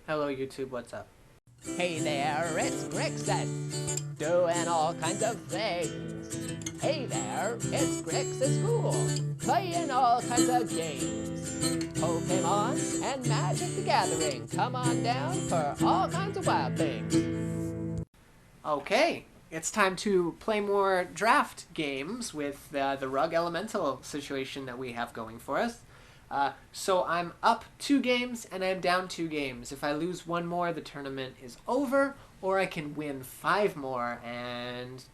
Hello YouTube, what's up? Hey there, it's Grixis, doing all kinds of things. Hey there, it's Grixis School, playing all kinds of games. Pokemon and Magic the Gathering, come on down for all kinds of wild things. Okay, it's time to play more draft games with the Rug Elemental situation that we have going for us. So I'm up 2 games and I'm down 2 games. If I lose one more, the tournament is over, or I can win 5 more and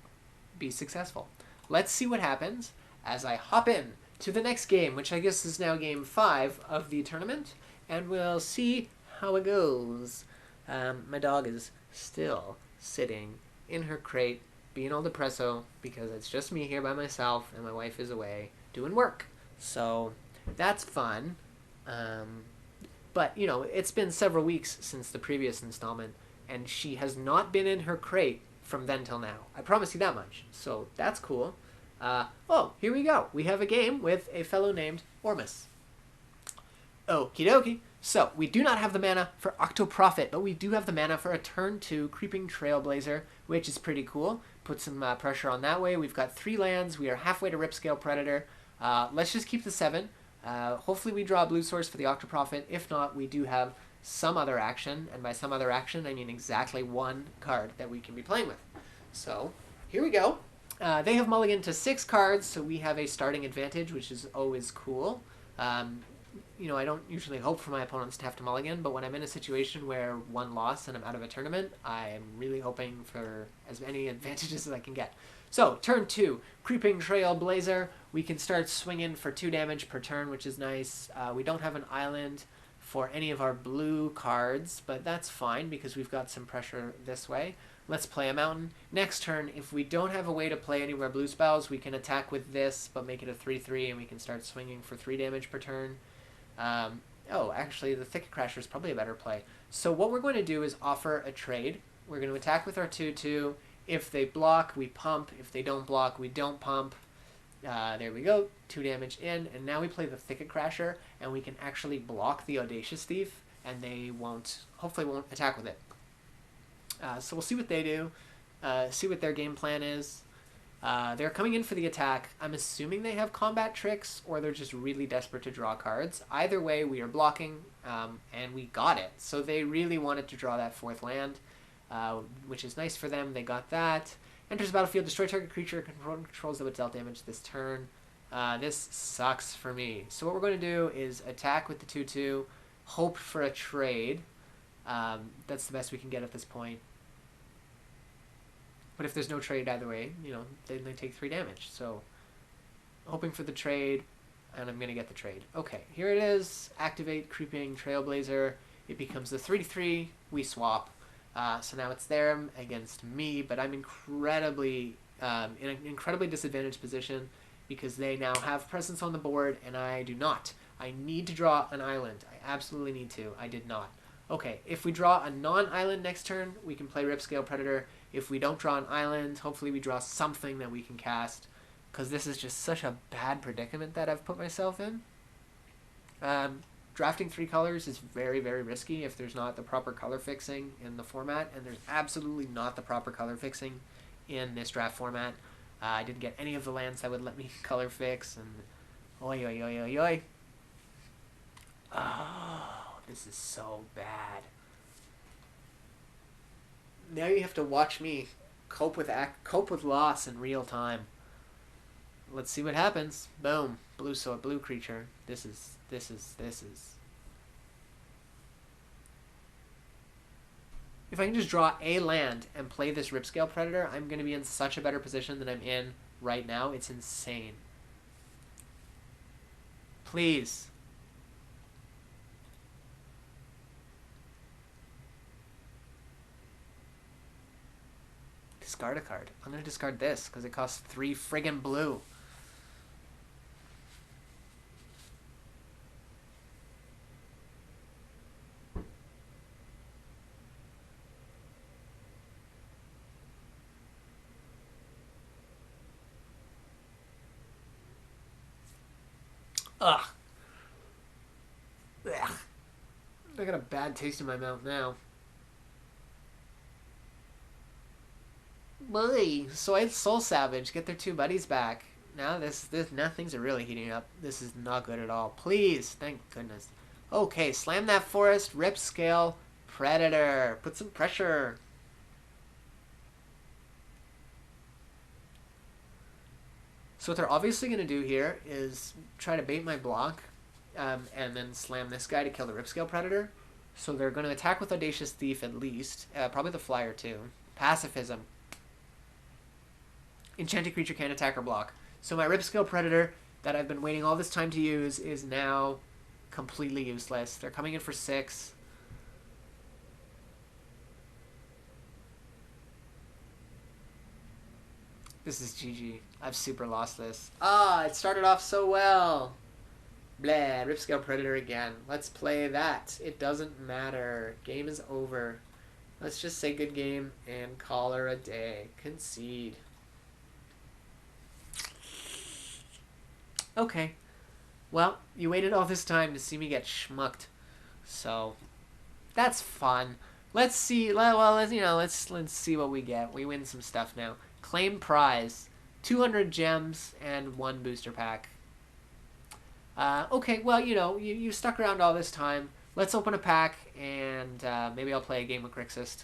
be successful. Let's see what happens as I hop in to the next game, which I guess is now game 5 of the tournament, and we'll see how it goes. My dog is still sitting in her crate, being all depresso because it's just me here by myself and my wife is away doing work. So that's fun. But, you know, it's been several weeks since the previous installment, and she has not been in her crate from then till now. I promise you that much. So that's cool. Oh, here we go. We have a game with a fellow named Ormus. Okie dokie. So, we do not have the mana for Octoprofit, but we do have the mana for a turn 2 Creeping Trailblazer, which is pretty cool. Put some pressure on that way. We've got 3 lands. We are halfway to Ripscale Predator. Let's just keep the 7. Hopefully we draw a blue source for the Octoprofit. If not, we do have some other action, and by some other action, I mean exactly 1 card that we can be playing with. So, here we go. They have mulligan to 6 cards, so we have a starting advantage, which is always cool. You know, I don't usually hope for my opponents to have to mulligan, but when I'm in a situation where 1 loss and I'm out of a tournament, I'm really hoping for as many advantages as I can get. So, turn 2, Creeping Trailblazer. We can start swinging for 2 damage per turn, which is nice. We don't have an island for any of our blue cards, but that's fine because we've got some pressure this way. Let's play a mountain. Next turn, if we don't have a way to play any of our blue spells, we can attack with this, but make it a 3-3, and we can start swinging for 3 damage per turn. Actually, the Thicket Crasher is probably a better play. So what we're going to do is offer a trade. We're going to attack with our 2-2. If they block, we pump. If they don't block, we don't pump. There we go. 2 damage in. And now we play the Thicket Crasher, and we can actually block the Audacious Thief, and they hopefully won't attack with it. So we'll see what they do, see what their game plan is. They're coming in for the attack. I'm assuming they have combat tricks, or they're just really desperate to draw cards. Either way, we are blocking, and we got it. So they really wanted to draw that 4th land, which is nice for them. They got that. Enters the battlefield, destroy target creature, controls that would dealt damage this turn. This sucks for me. So what we're going to do is attack with the 2-2, hope for a trade. That's the best we can get at this point. But if there's no trade either way, you know, then they take 3 damage. So, hoping for the trade, and I'm going to get the trade. Okay, here it is. Activate Creeping Trailblazer. It becomes the 3-3. We swap. So now it's them against me, but I'm incredibly in an incredibly disadvantaged position because they now have presence on the board, and I do not. I need to draw an island. I absolutely need to. I did not. Okay, if we draw a non-island next turn, we can play Ripscale Predator. If we don't draw an island, hopefully we draw something that we can cast, because this is just such a bad predicament that I've put myself in. Drafting 3 colors is very, very risky if there's not the proper color fixing in the format, and there's absolutely not the proper color fixing in this draft format. I didn't get any of the lands that would let me color fix, and oi, oi, oi, oi, oi. Oh, this is so bad. Now you have to watch me cope with loss in real time. Let's see what happens. Boom, blue creature. This is. If I can just draw a land and play this Ripscale Predator, I'm going to be in such a better position than I'm in right now. It's insane. Please. Discard a card. I'm going to discard this because it costs 3 friggin' blue. Ugh. Ugh. I got a bad taste in my mouth now. Boy, Soul Savage get their two buddies back. Now now things are really heating up. This is not good at all. Please, thank goodness. Okay, slam that forest, rip scale, predator. Put some pressure. So what they're obviously going to do here is try to bait my block, and then slam this guy to kill the rip scale predator. So they're going to attack with Audacious Thief at least. Probably the flyer too. Pacifism. Enchanted creature can't attack or block. So my Ripscale Predator that I've been waiting all this time to use is now completely useless. They're coming in for 6. This is GG. I've super lost this. Ah, it started off so well. Blah, Ripscale Predator again. Let's play that. It doesn't matter. Game is over. Let's just say good game and call her a day. Concede. Okay. Well, you waited all this time to see me get schmucked. So, that's fun. Let's see. Well, let's see what we get. We win some stuff now. Claim prize: 200 gems and 1 booster pack. Okay. Well, you stuck around all this time. Let's open a pack, and maybe I'll play a game with Grixis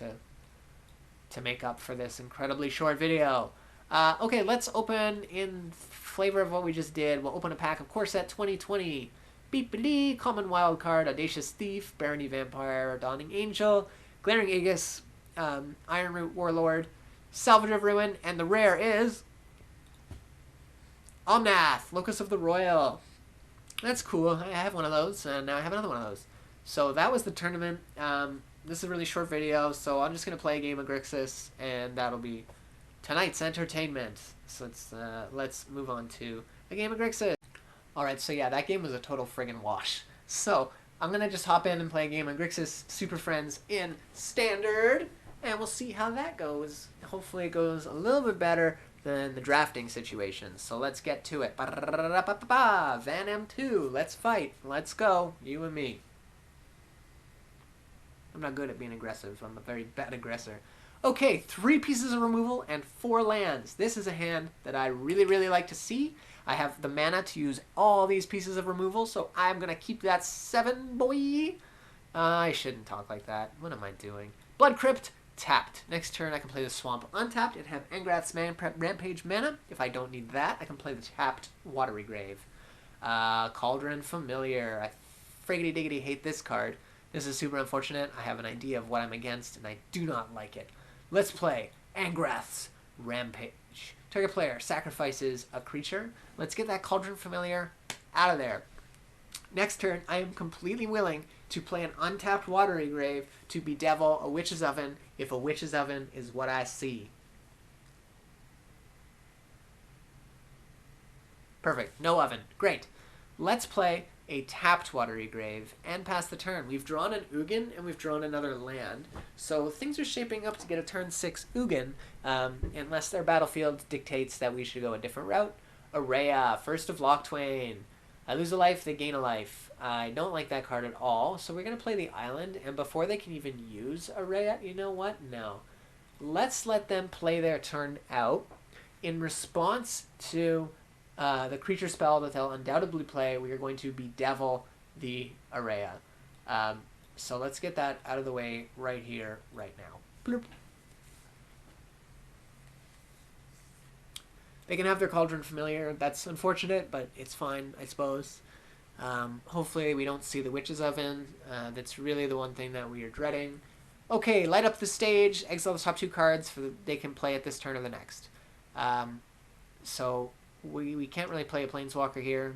to make up for this incredibly short video. Okay, let's open in flavor of what we just did. We'll open a pack of Corset 2020. Beep-a-dee, Common Wild Card, Audacious Thief, Barony Vampire, Dawning Angel, Glaring Aegis, Ironroot Warlord, Salvage of Ruin, and the rare is Omnath, Locus of the Royal. That's cool. I have one of those, and now I have another one of those. So that was the tournament. This is a really short video, so I'm just going to play a game of Grixis, and that'll be tonight's entertainment. So let's move on to a game of Grixis. Alright, so yeah, that game was a total friggin' wash. So I'm gonna just hop in and play a game of Grixis Super Friends in Standard, and we'll see how that goes. Hopefully it goes a little bit better than the drafting situation. So let's get to it. Van M2, let's fight. Let's go, you and me. I'm not good at being aggressive. I'm a very bad aggressor. Okay, 3 pieces of removal and 4 lands. This is a hand that I really, really like to see. I have the mana to use all these pieces of removal, so I'm going to keep that 7, boy. I shouldn't talk like that. What am I doing? Blood Crypt, tapped. Next turn, I can play the Swamp untapped and have Angrath's Rampage mana. If I don't need that, I can play the tapped Watery Grave. Cauldron Familiar. I friggity diggity hate this card. This is super unfortunate. I have an idea of what I'm against, and I do not like it. Let's play Angrath's Rampage. Target player sacrifices a creature. Let's get that Cauldron Familiar out of there. Next turn, I am completely willing to play an untapped Watery Grave to bedevil a Witch's Oven if a Witch's Oven is what I see. Perfect. No oven. Great. Let's play a tapped Watery Grave and pass the turn. We've drawn an Ugin and we've drawn another land. So things are shaping up to get a turn 6 Ugin, unless their battlefield dictates that we should go a different route. Araya, First of Locktwain. I lose a life, they gain a life. I don't like that card at all, so we're going to play the island, and before they can even use Araya, you know what? No. Let's let them play their turn out. In response to the creature spell that they'll undoubtedly play, we are going to bedevil the Araya. So let's get that out of the way right here, right now. Bloop. They can have their Cauldron Familiar. That's unfortunate, but it's fine, I suppose. Hopefully we don't see the Witch's Oven. That's really the one thing that we are dreading. Okay, light up the stage. Exile the top 2 cards. They can play at this turn or the next. So we can't really play a Planeswalker here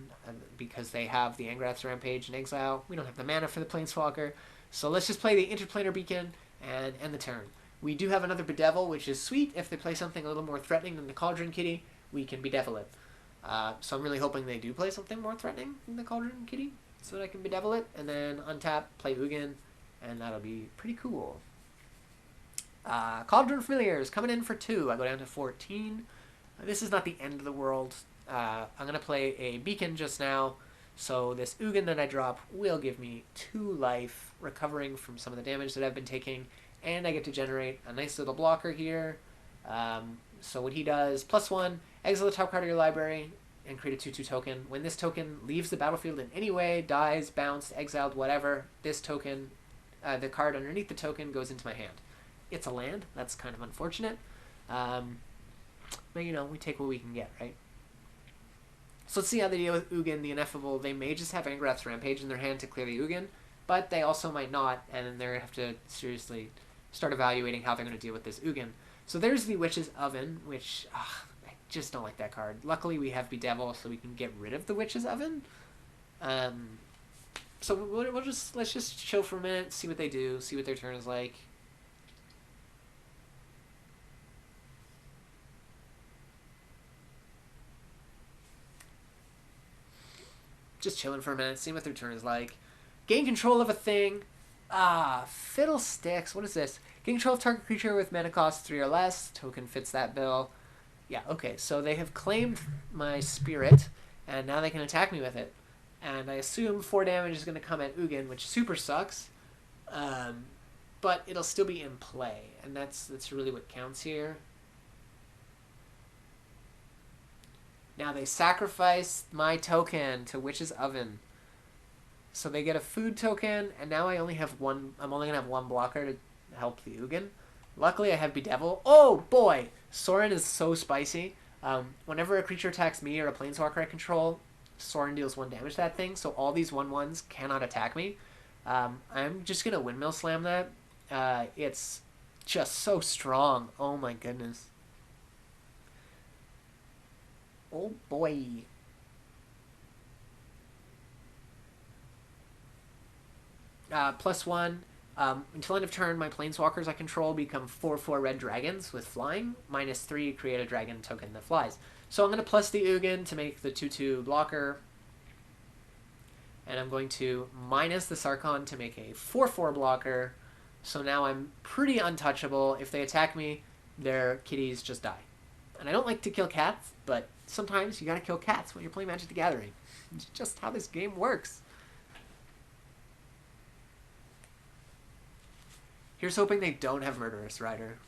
because they have the Angrath's Rampage in exile. We don't have the mana for the Planeswalker. So let's just play the Interplanar Beacon and end the turn. We do have another Bedevil, which is sweet. If they play something a little more threatening than the Cauldron Kitty, we can bedevil it. So I'm really hoping they do play something more threatening than the Cauldron Kitty so that I can bedevil it, and then untap, play Ugin, and that'll be pretty cool. Cauldron Familiar is coming in for 2. I go down to 14. This is not the end of the world. I'm going to play a Beacon just now So this Ugin that I drop will give me 2 life, recovering from some of the damage that I've been taking, and I get to generate a nice little blocker here. So what he does, +1, exile the top card of your library, and create a 2/2 token. When this token leaves the battlefield in any way, dies, bounced, exiled, whatever, this token, the card underneath the token goes into my hand. It's a land. That's kind of unfortunate. But, we take what we can get, right? So let's see how they deal with Ugin, the ineffable. They may just have Angrath's Rampage in their hand to clear the Ugin, but they also might not, and then they're going to have to seriously start evaluating how they're going to deal with this Ugin. So there's the Witch's Oven, which I just don't like that card. Luckily, we have Bedevil, so we can get rid of the Witch's Oven. So let's just chill for a minute, see what they do, see what their turn is like. Just chilling for a minute, seeing what their turn is like. Gain control of a thing. Fiddlesticks. What is this? Gain control of target creature with mana cost 3 or less. Token fits that bill. Yeah, okay, so they have claimed my spirit, and now they can attack me with it. And I assume 4 damage is going to come at Ugin, which super sucks. But it'll still be in play, and that's really what counts here. Now they sacrificed my token to Witch's Oven. So they get a food token, and now I only have one. I'm only going to have one blocker to help the Ugin. Luckily, I have Bedevil. Oh, boy! Sorin is so spicy. Whenever a creature attacks me or a planeswalker I control, Sorin deals 1 damage to that thing, so all these 1/1s cannot attack me. I'm just going to Windmill Slam that. It's just so strong. Oh, my goodness. Oh, boy. +1. Until end of turn, my planeswalkers I control become 4/4 red dragons with flying. -3, create a dragon token that flies. So I'm going to plus the Ugin to make the 2/2 blocker. And I'm going to minus the Sarkhan to make a 4/4 blocker. So now I'm pretty untouchable. If they attack me, their kitties just die. And I don't like to kill cats, but sometimes you gotta kill cats when you're playing Magic the Gathering. It's just how this game works. Here's hoping they don't have Murderous Rider.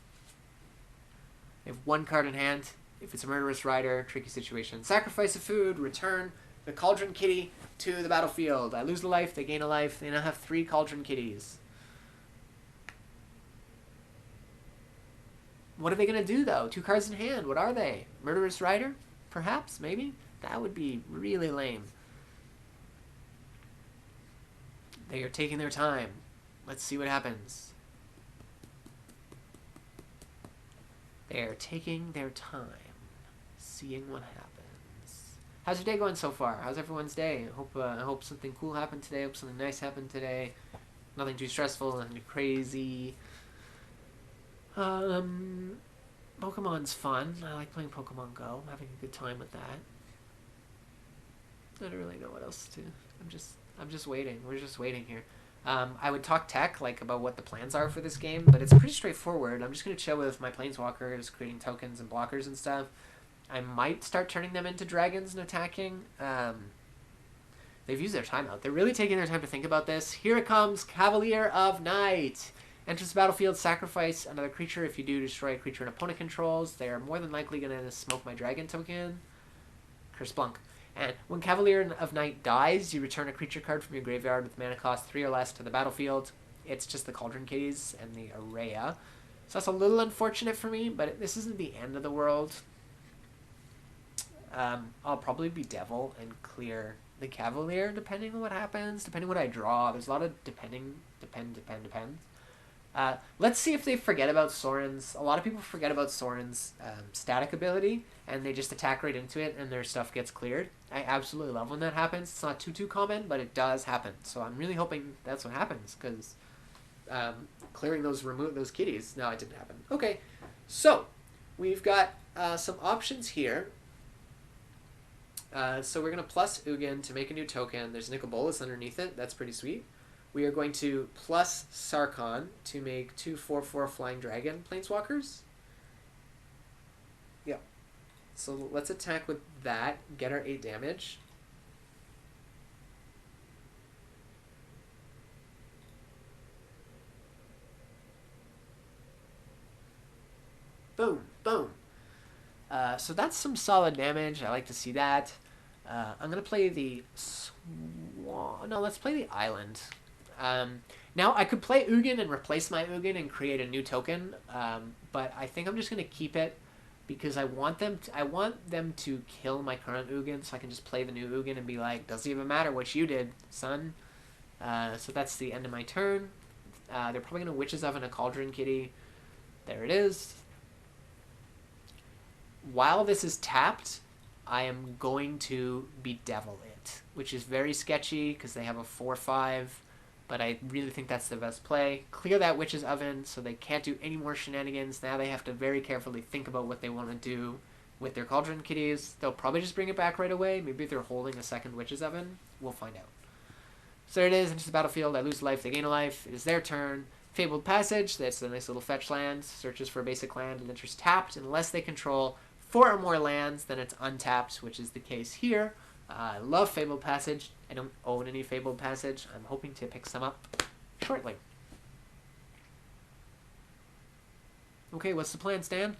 They have 1 card in hand. If it's a Murderous Rider, tricky situation. Sacrifice a food, return the Cauldron Kitty to the battlefield. I lose a life, they gain a life. They now have 3 Cauldron Kitties. What are they going to do, though? 2 cards in hand. What are they? Murderous Rider? Perhaps? Maybe? That would be really lame. They are taking their time. Let's see what happens. They are taking their time. Seeing what happens. How's your day going so far? How's everyone's day? I hope something cool happened today. I hope something nice happened today. Nothing too stressful, nothing too crazy. Pokemon's fun. I like playing Pokemon Go. I'm having a good time with that. I don't really know what else to. I'm just waiting. We're just waiting here. I would talk tech, like about what the plans are for this game, but it's pretty straightforward. I'm just gonna chill with my planeswalkers, creating tokens and blockers and stuff. I might start turning them into dragons and attacking. They've used their time out. They're really taking their time to think about this. Here it comes, Cavalier of Night. Enters the battlefield, sacrifice another creature. If you do, destroy a creature an opponent controls. They are more than likely going to smoke my dragon token. Kerplunk. And when Cavalier of Night dies, you return a creature card from your graveyard with mana cost 3 or less to the battlefield. It's just the Cauldron Kitties and the Araya. So that's a little unfortunate for me, but this isn't the end of the world. I'll probably Bedevil and clear the Cavalier, depending on what happens, depending on what I draw. There's a lot of depends. Let's see if they forget about Sorin's. A lot of people forget about Sorin's static ability, and they just attack right into it, and their stuff gets cleared. I absolutely love when that happens. It's not too common, but it does happen. So I'm really hoping that's what happens, because clearing those kitties. No, it didn't happen. Okay, so we've got some options here. So we're going to plus Ugin to make a new token. There's Nicol Bolas underneath it. That's pretty sweet. We are going to plus Sarkhan to make 2 4/4 Flying Dragon Planeswalkers. Yeah. So let's attack with that. Get our 8 damage. boom, boom. So that's some solid damage. I like to see that. I'm going to play the Swan. No, let's play the Island. Now, I could play Ugin and replace my Ugin and create a new token, but I think I'm just going to keep it because I want them to kill my current Ugin, so I can just play the new Ugin and be like, doesn't even matter what you did, son. So that's the end of my turn. They're probably going to Witch's Oven a Cauldron Kitty. There it is. While this is tapped, I am going to Bedevil it, which is very sketchy because they have a 4/5, but I really think that's the best play. Clear that Witch's Oven so they can't do any more shenanigans. Now they have to very carefully think about what they want to do with their Cauldron Kitties. They'll probably just bring it back right away. Maybe they're holding a second Witch's Oven. We'll find out. So there it is. Into the battlefield. I lose a life. They gain a life. It is their turn. Fabled Passage. That's a nice little fetch land. Searches for a basic land and enters tapped unless they control 4 or more lands, then it's untapped, which is the case here. I love Fabled Passage. I don't own any Fabled Passage. I'm hoping to pick some up shortly. Okay, what's the plan, Stan?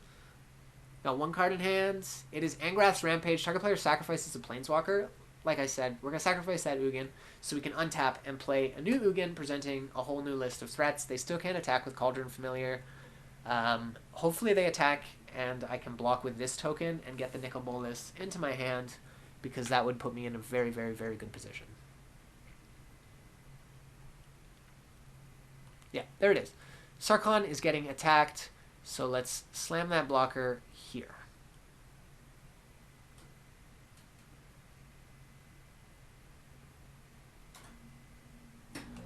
Got 1 card in hand. It is Angrath's Rampage. Target player sacrifices a Planeswalker. Like I said, we're going to sacrifice that Ugin so we can untap and play a new Ugin presenting a whole new list of threats. They still can't attack with Cauldron Familiar. Hopefully they attack and I can block with this token and get the Nicol Bolas into my hand because that would put me in a very, very, very good position. Yeah, there it is. Sarkhan is getting attacked, so let's slam that blocker here.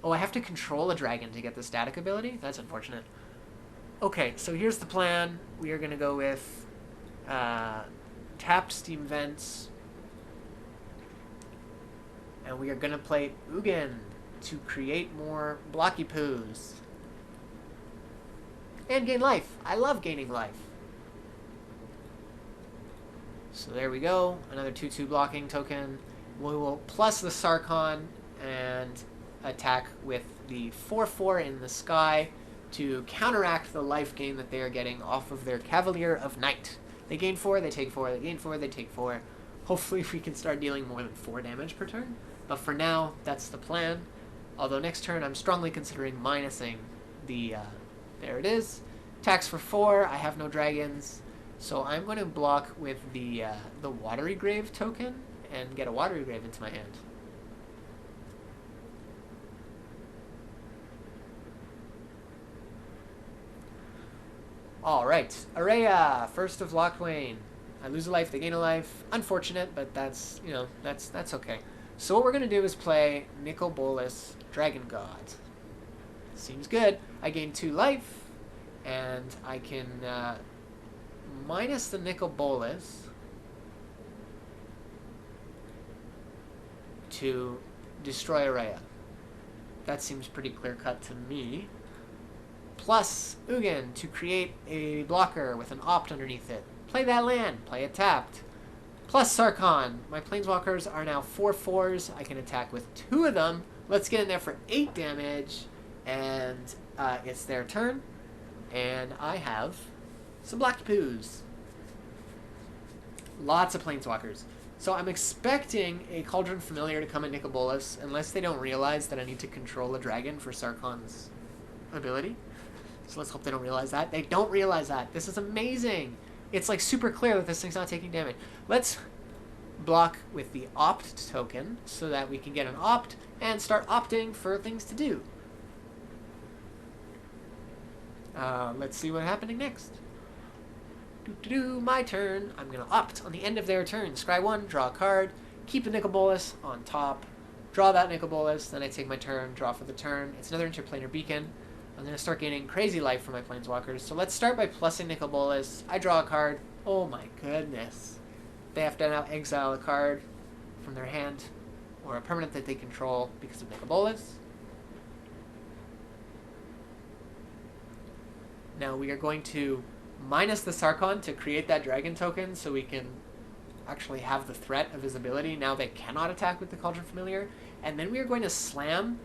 Oh, I have to control a dragon to get the static ability? That's unfortunate. Okay, so here's the plan. We are going to go with tapped Steam Vents. And we are going to play Ugin to create more blocky poos. And gain life. I love gaining life. So there we go. Another 2/2 blocking token. We will plus the Sarkhan and attack with the 4/4 in the sky to counteract the life gain that they are getting off of their Cavalier of Night. They gain 4, they take 4, they gain 4, they take 4. Hopefully we can start dealing more than 4 damage per turn. But for now, that's the plan. Although next turn I'm strongly considering minusing the... there it is. Attacks for 4, I have no dragons. So I'm going to block with the Watery Grave token and get a Watery Grave into my hand. Alright, Araya, first of Locthwain. I lose a life, they gain a life. Unfortunate, but that's, you know, that's okay. So what we're going to do is play Nicol Bolas, Dragon God. Seems good. I gain 2 life, and I can minus the Nicol Bolas to destroy Araya. That seems pretty clear-cut to me. Plus Ugin to create a blocker with an opt underneath it. Play that land. Play it tapped. Plus Sarkhan. My Planeswalkers are now 4/4s. I can attack with 2 of them. Let's get in there for 8 damage. And it's their turn. And I have some Black Poos. Lots of Planeswalkers. So I'm expecting a Cauldron Familiar to come at Nicol Bolas, unless they don't realize that I need to control a dragon for Sarkhan's ability. So let's hope they don't realize that. They don't realize that. This is amazing. It's like super clear that this thing's not taking damage. Let's block with the opt token so that we can get an opt and start opting for things to do. Let's see what's happening next. My turn. I'm going to opt on the end of their turn. Scry 1, draw a card, keep the Nicol Bolas on top, draw that Nicol Bolas, then I take my turn, draw for the turn. It's another Interplanar Beacon. I'm going to start gaining crazy life for my Planeswalkers. So let's start by plussing Nicol Bolas. I draw a card. Oh my goodness. They have to now exile a card from their hand or a permanent that they control because of Nicol Bolas. Now we are going to minus the Sarkhan to create that dragon token so we can actually have the threat of his ability. Now they cannot attack with the Cauldron Familiar. And then we are going to slam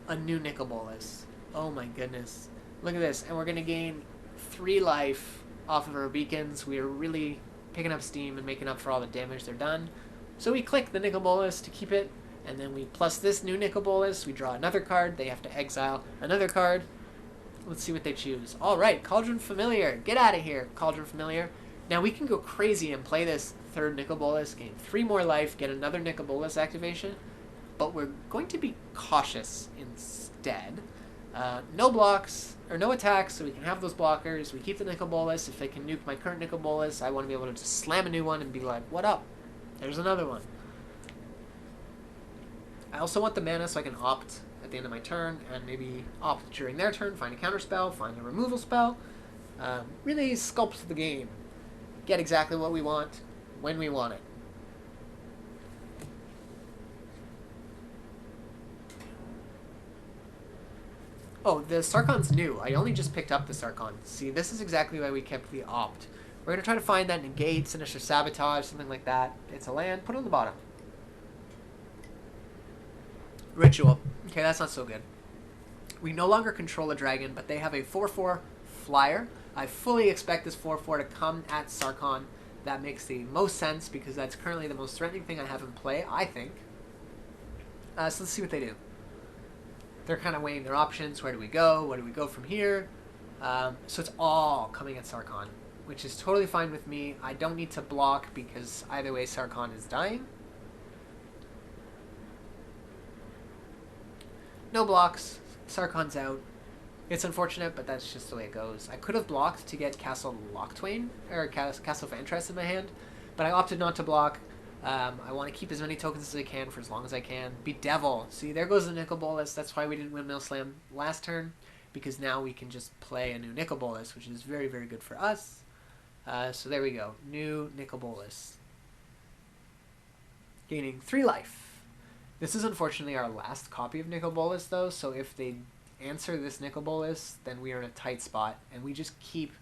a new Nicol Bolas. Oh my goodness. Look at this. And we're going to gain 3 life off of our beacons, we are really picking up steam and making up for all the damage they're done. So we click the Nicol Bolas to keep it, and then we plus this new Nicol Bolas, we draw another card, they have to exile another card. Let's see what they choose. Alright, Cauldron Familiar. Get out of here, Cauldron Familiar. Now we can go crazy and play this third Nicol Bolas, gain 3 more life, get another Nicol Bolas activation, but we're going to be cautious instead. No blocks, or no attacks, so we can have those blockers. We keep the Nicol Bolas. If they can nuke my current Nicol Bolas, I want to be able to just slam a new one and be like, what up? There's another one. I also want the mana so I can opt at the end of my turn, and maybe opt during their turn, find a counter spell, find a removal spell. Really sculpt the game. Get exactly what we want, when we want it. Oh, the Sarkhan's new. I only just picked up the Sarkhan. See, this is exactly why we kept the opt. We're going to try to find that negate, Sinister Sabotage, something like that. It's a land. Put it on the bottom. Ritual. Okay, that's not so good. We no longer control a dragon, but they have a 4/4 flyer. I fully expect this 4/4 to come at Sarkhan. That makes the most sense because that's currently the most threatening thing I have in play, I think. So let's see what they do. They're kind of weighing their options. Where do we go? Where do we go from here? So it's all coming at Sarkhan, which is totally fine with me. I don't need to block because either way Sarkhan is dying. No blocks. Sarkhan's out. It's unfortunate, but that's just the way it goes. I could have blocked to get Castle Locktwain, or Castle Fantress in my hand, but I opted not to block. I want to keep as many tokens as I can for as long as I can. Bedevil. See, there goes the Nicol Bolas. That's why we didn't Windmill Slam last turn, because now we can just play a new Nicol Bolas, which is very, very good for us. So there we go. New Nicol Bolas. Gaining 3 life. This is unfortunately our last copy of Nicol Bolas, though, so if they answer this Nicol Bolas, then we are in a tight spot, and we just keep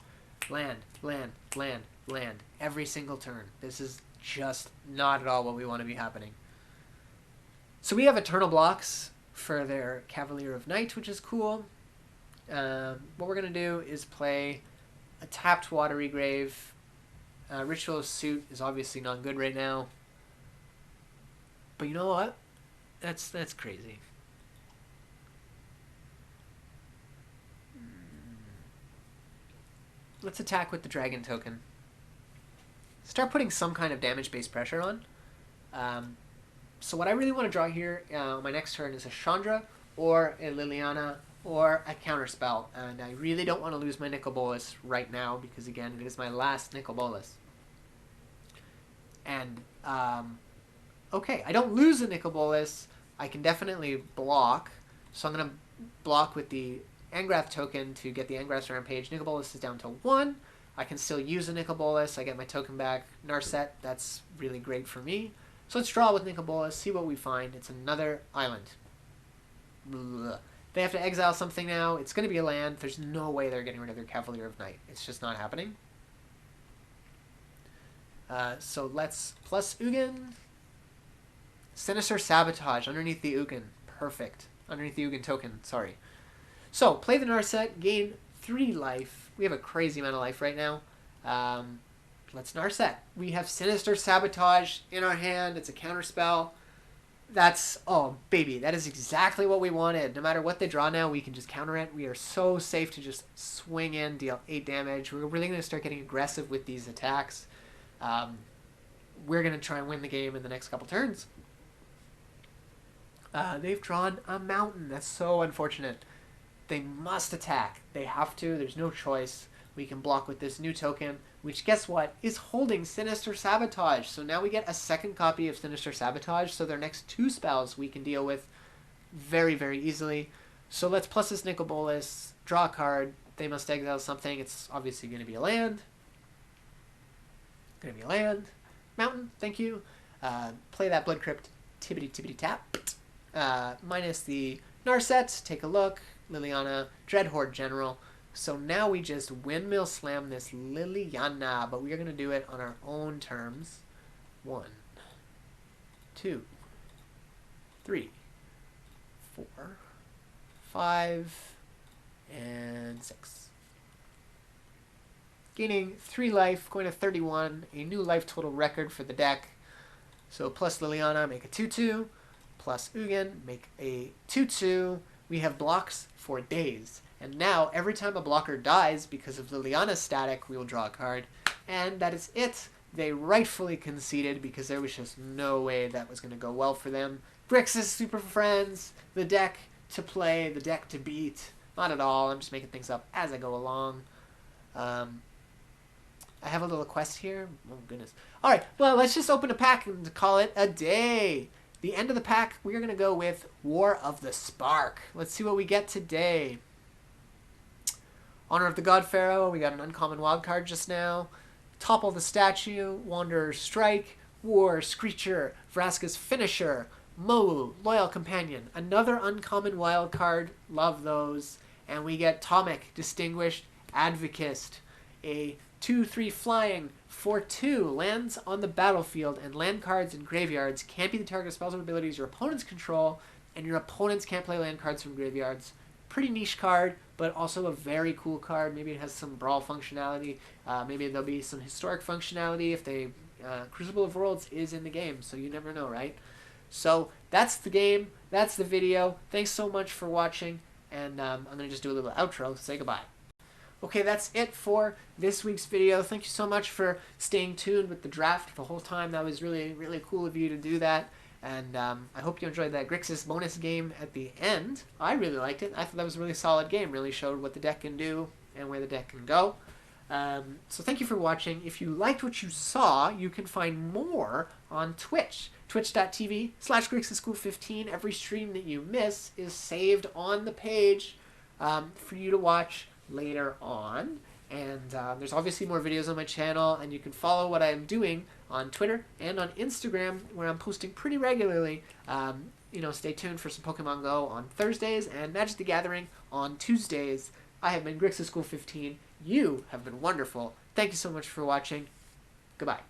land, land, land, land every single turn. This is just not at all what we want to be happening. So we have Eternal Blocks for their Cavalier of Night, which is cool. What we're going to do is play a tapped Watery Grave. Ritual of Suit is obviously not good right now. But you know what? That's crazy. Let's attack with the Dragon token. Start putting some kind of damage-based pressure on. So what I really want to draw here on my next turn is a Chandra or a Liliana or a counterspell. And I really don't want to lose my Nicol Bolas right now because, again, it is my last Nicol Bolas. And, okay, I don't lose a Nicol Bolas. I can definitely block. So I'm going to block with the Angrath token to get the Angrath's Rampage. Nicol Bolas is down to 1. I can still use a Nicol Bolas. I get my token back. Narset, that's really great for me. So let's draw with Nicol Bolas, see what we find. It's another island. Blah. They have to exile something now. It's going to be a land. There's no way they're getting rid of their Cavalier of Night. It's just not happening. So let's plus Ugin. Sinister Sabotage underneath the Ugin. Perfect. Underneath the Ugin token, sorry. So, play the Narset, gain 3 life. We have a crazy amount of life right now. Let's Narset. We have Sinister Sabotage in our hand. It's a counterspell. That's, oh, baby, that is exactly what we wanted. No matter what they draw now, we can just counter it. We are so safe to just swing in, deal 8 damage. We're really going to start getting aggressive with these attacks. We're going to try and win the game in the next couple turns. They've drawn a mountain. That's so unfortunate. They must attack. They have to. There's no choice. We can block with this new token, which, guess what, is holding Sinister Sabotage. So now we get a second copy of Sinister Sabotage, so their next 2 spells we can deal with very, very easily. So let's plus this Nicol Bolas, draw a card. They must exile something. It's obviously going to be a land. Going to be a land. Mountain, thank you. Play that Blood Crypt, tippity-tippity-tap. Minus the Narset, take a look. Liliana, Dreadhorde General. So now we just Windmill Slam this Liliana, but we are going to do it on our own terms. 1, 2, 3, 4, 5, and 6. gaining 3 life, going to 31, a new life total record for the deck. So plus Liliana, make a 2/2, plus Ugin, make a 2/2. We have blocks for days. And now, every time a blocker dies because of Liliana's static, we will draw a card. And that is it. They rightfully conceded because there was just no way that was going to go well for them. Grixis Super Friends, the deck to play, the deck to beat. Not at all. I'm just making things up as I go along. I have a little quest here. Oh, goodness. All right. Well, let's just open a pack and call it a day. The end of the pack, we're going to go with War of the Spark. Let's see what we get today. Honor of the God Pharaoh. We got an uncommon wild card just now. Topple the Statue. Wanderer's Strike. War, Screecher. Vraska's Finisher. Mo, Loyal Companion. Another uncommon wild card. Love those. And we get Tomic, Distinguished Advocist. A 2/3 flying for 2 lands on the battlefield, and land cards in graveyards can't be the target of spells or abilities your opponents control, and your opponents can't play land cards from graveyards. Pretty niche card, but also a very cool card. Maybe it has some brawl functionality. Maybe there'll be some historic functionality if they Crucible of Worlds is in the game, so you never know, right? So that's the game. That's the video. Thanks so much for watching, and I'm going to just do a little outro. Say goodbye. Okay, that's it for this week's video. Thank you so much for staying tuned with the draft the whole time. That was really, really cool of you to do that. And I hope you enjoyed that Grixis bonus game at the end. I really liked it. I thought that was a really solid game. Really showed what the deck can do and where the deck can go. So thank you for watching. If you liked what you saw, you can find more on Twitch. Twitch.tv/GrixisSchool15. Every stream that you miss is saved on the page for you to watch later on. And there's obviously more videos on my channel, and you can follow what I'm doing on Twitter and on Instagram, where I'm posting pretty regularly. Stay tuned for some Pokemon Go on Thursdays and Magic the Gathering on Tuesdays. I have been Grixis School 15. You have been wonderful. Thank you so much for watching. Goodbye.